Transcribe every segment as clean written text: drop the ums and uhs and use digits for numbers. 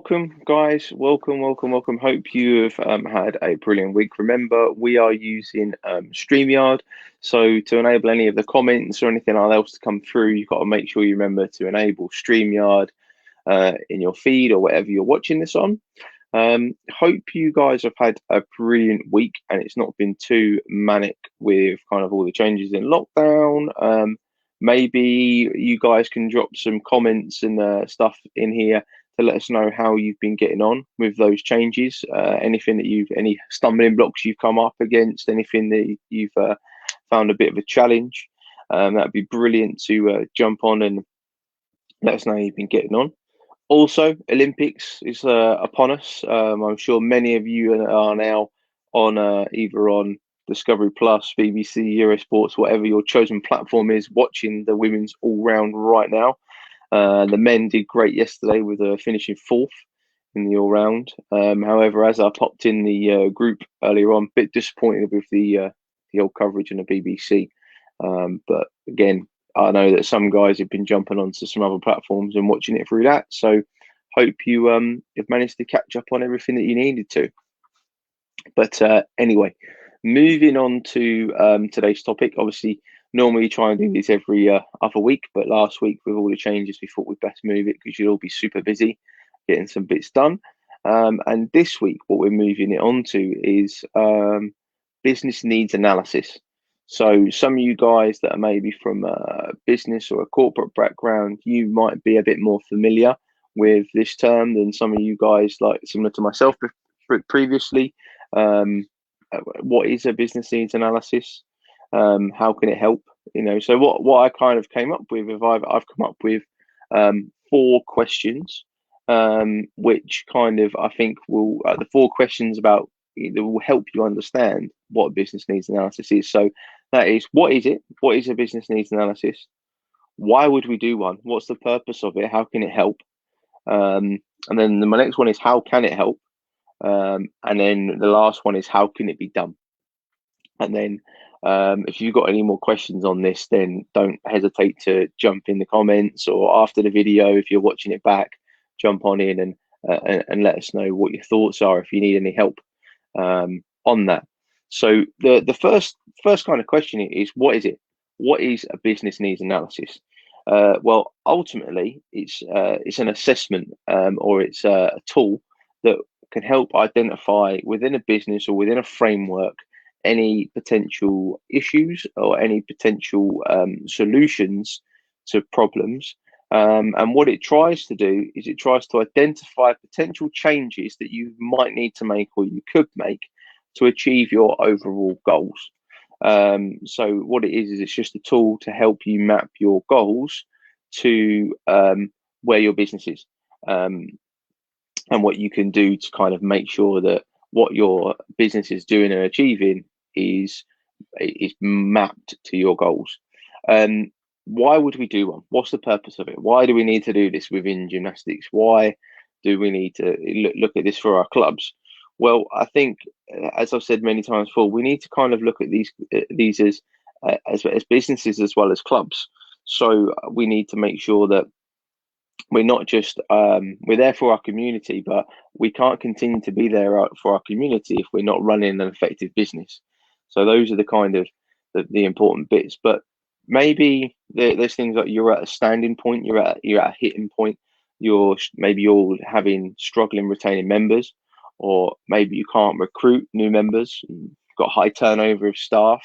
Welcome, guys. Welcome. Hope you have had a brilliant week. Remember, we are using StreamYard. So to enable any of the comments or anything else to come through, you've got to make sure you remember to enable StreamYard in your feed or whatever you're watching this on. Hope you guys have had a brilliant week and it's not been too manic with kind of all the changes in lockdown. Maybe you guys can drop some comments and stuff in here to let us know how you've been getting on with those changes. Anything that any stumbling blocks you've come up against, anything that you've found a bit of a challenge. That'd be brilliant to jump on and let us know how you've been getting on. Also, Olympics is upon us. I'm sure many of you are now on either on Discovery Plus, BBC, Eurosports, whatever your chosen platform is, watching the women's all round right now. The men did great yesterday with finishing fourth in the all round. However, as I popped in the group earlier on, a bit disappointed with the old coverage on the BBC. But again, I know that some guys have been jumping onto some other platforms and watching it through that. So hope you have managed to catch up on everything that you needed to. But anyway, moving on to today's topic. Obviously, normally try and do this every other week, but last week with all the changes, we thought we'd best move it because you'll all be super busy getting some bits done. And this week, what we're moving it on to is business needs analysis. So some of you guys that are maybe from a business or a corporate background, you might be a bit more familiar with this term than some of you guys, like similar to myself previously. What is a business needs analysis? How can it help? So what I kind of came up with, I've come up with 4 questions, which kind of I think will the 4 questions about that will help you understand what business needs analysis is. So that is, what is it? What is a business needs analysis? Why would we do one? What's the purpose of it? How can it help? And then my next one is, how can it help? And then the last one is, how can it be done? And then if you've got any more questions on this, then don't hesitate to jump in the comments, or after the video, if you're watching it back, jump on in and let us know what your thoughts are if you need any help on that. So the first kind of question is, what is it? What is a business needs analysis? Well, ultimately, it's an assessment, or it's a tool that can help identify within a business or within a framework any potential issues or any potential solutions to problems. And what it tries to do is it tries to identify potential changes that you might need to make or you could make to achieve your overall goals. So what it is it's just a tool to help you map your goals to where your business is, and what you can do to kind of make sure that what your business is doing and achieving is mapped to your goals. Why would we do one? What's the purpose of it? Why do we need to do this within gymnastics? Why do we need to look at this for our clubs? Well, I think, as I've said many times before, we need to kind of look at these as businesses as well as clubs. So we need to make sure that we're not just we're there for our community, but we can't continue to be there for our community if we're not running an effective business. So those are the kind of the important bits. But maybe there's things like you're at a standing point, you're at a hitting point, you're having struggling retaining members, or maybe you can't recruit new members, you've got high turnover of staff.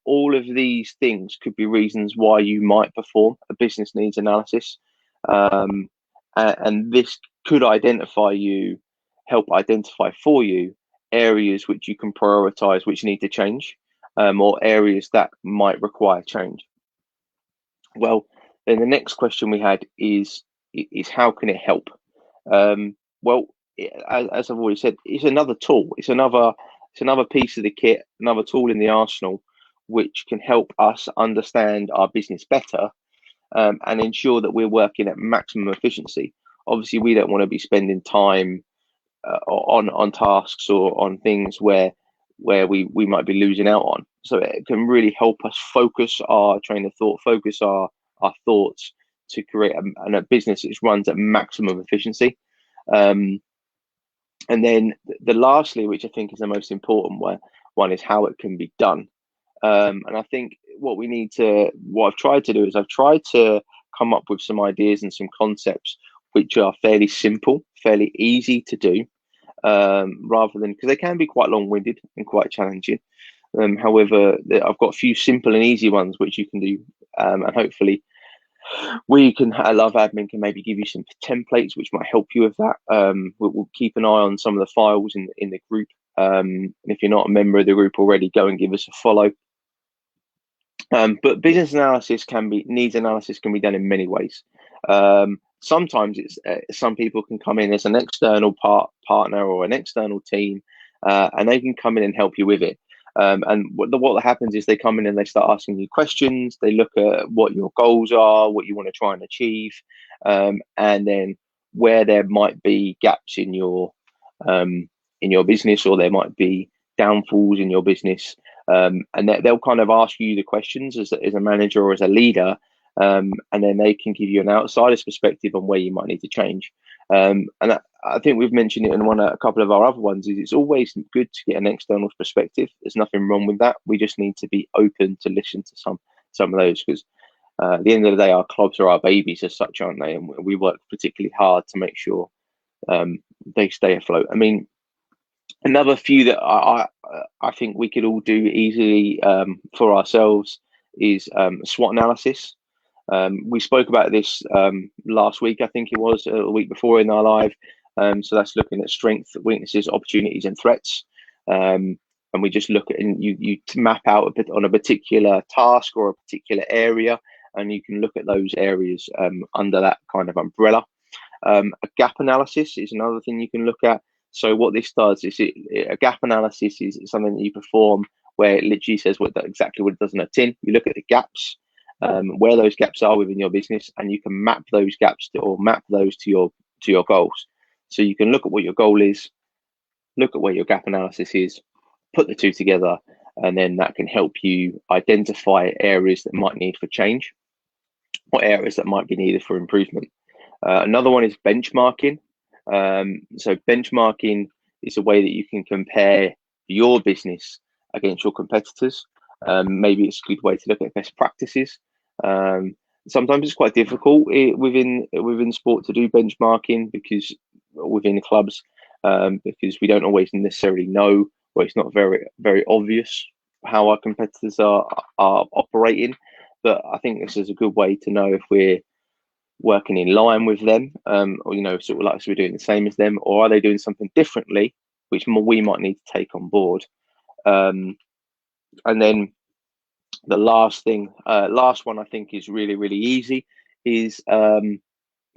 All of these things could be reasons why you might perform a business needs analysis. And this could help identify for you areas which you can prioritize, which need to change, or areas that might require change. Well, then the next question we had is how can it help? Well, as I've already said, it's another tool. It's another piece of the kit, another tool in the arsenal, which can help us understand our business better, and ensure that we're working at maximum efficiency. Obviously, we don't want to be spending time on tasks or on things where we might be losing out on. So it can really help us focus our train of thought, focus our thoughts to create a business that runs at maximum efficiency. And then the lastly, which I think is the most important one, is how it can be done. And I think what I've tried to do is I've tried to come up with some ideas and some concepts which are fairly simple, fairly easy to do, rather than, because they can be quite long-winded and quite challenging. However, I've got a few simple and easy ones which you can do, and hopefully LoveAdmin can maybe give you some templates which might help you with that. We'll keep an eye on some of the files in the group. And if you're not a member of the group already, go and give us a follow. But business analysis needs analysis can be done in many ways. Sometimes it's some people can come in as an external partner or an external team, and they can come in and help you with it. And what happens is they come in and they start asking you questions. They look at what your goals are, what you want to try and achieve, and then where there might be gaps in your business, or there might be downfalls in your business. And they'll kind of ask you the questions as a manager or as a leader, and then they can give you an outsider's perspective on where you might need to change. And I think we've mentioned it in a couple of our other ones, is it's always good to get an external perspective. There's nothing wrong with that. We just need to be open to listen to some of those, because at the end of the day, our clubs are our babies as such, aren't they? And we work particularly hard to make sure they stay afloat. I mean, another few that I think we could all do easily for ourselves is SWOT analysis. We spoke about this last week, I think it was, a week before in our live. So that's looking at strengths, weaknesses, opportunities, and threats. And we just look at, and you map out on a particular task or a particular area, and you can look at those areas under that kind of umbrella. A gap analysis is another thing you can look at. So what this does is a gap analysis is something that you perform where it literally says exactly what it does in a tin. You look at the gaps, where those gaps are within your business, and you can map those gaps map those to your goals. So you can look at what your goal is, look at where your gap analysis is, put the two together, and then that can help you identify areas that might need for change or areas that might be needed for improvement. Another one is benchmarking. So benchmarking is a way that you can compare your business against your competitors. Maybe it's a good way to look at best practices. Sometimes it's quite difficult within sport to do benchmarking, because within clubs, because we don't always necessarily know, or it's not very, very obvious how our competitors are operating. But I think this is a good way to know if we're working in line with them, or sort of like so we're doing the same as them, or are they doing something differently which we might need to take on board. And then the last one I think is really, really easy, is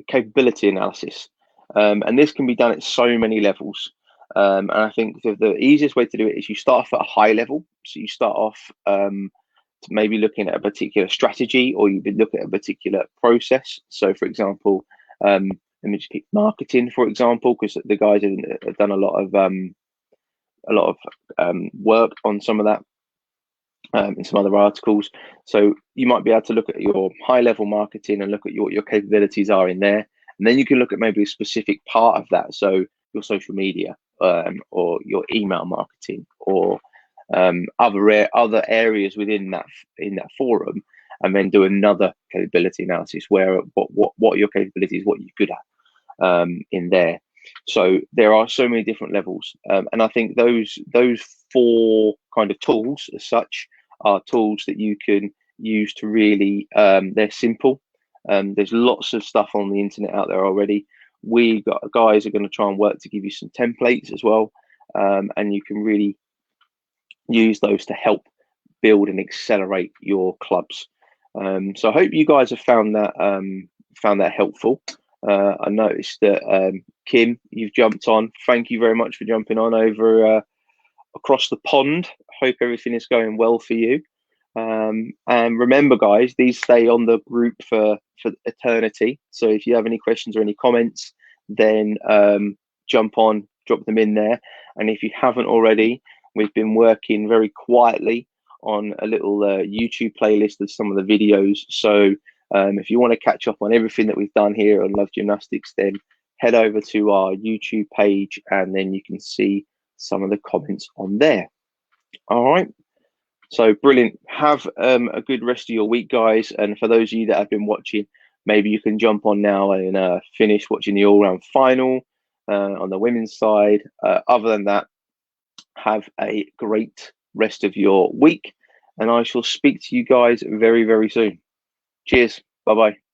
capability analysis. And this can be done at so many levels. And I think the easiest way to do it is you start off at a high level. So you start off maybe looking at a particular strategy, or you look at a particular process. So for example, let me just pick marketing, for example, because the guys have done a lot of work on some of that in some other articles. So you might be able to look at your high level marketing and look at what your capabilities are in there. And then you can look at maybe a specific part of that. So your social media, or your email marketing, or other areas within that forum, and then do another capability analysis where what are your capabilities, what you're good at in there. So there are so many different levels, and I think those four kind of tools as such are tools that you can use to really they're simple. There's lots of stuff on the internet out there already. We got guys are going to try and work to give you some templates as well, and you can really use those to help build and accelerate your clubs. So I hope you guys have found that helpful. I noticed that Kim, you've jumped on. Thank you very much for jumping on over across the pond. Hope everything is going well for you. And remember, guys, these stay on the group for eternity. So if you have any questions or any comments, then jump on, drop them in there. And if you haven't already, we've been working very quietly on a little YouTube playlist of some of the videos. So if you want to catch up on everything that we've done here on Love Gymnastics, then head over to our YouTube page, and then you can see some of the comments on there. All right. So brilliant. Have a good rest of your week, guys. And for those of you that have been watching, maybe you can jump on now and finish watching the all-round final on the women's side. Other than that, have a great rest of your week, and I shall speak to you guys very, very soon. Cheers. Bye-bye.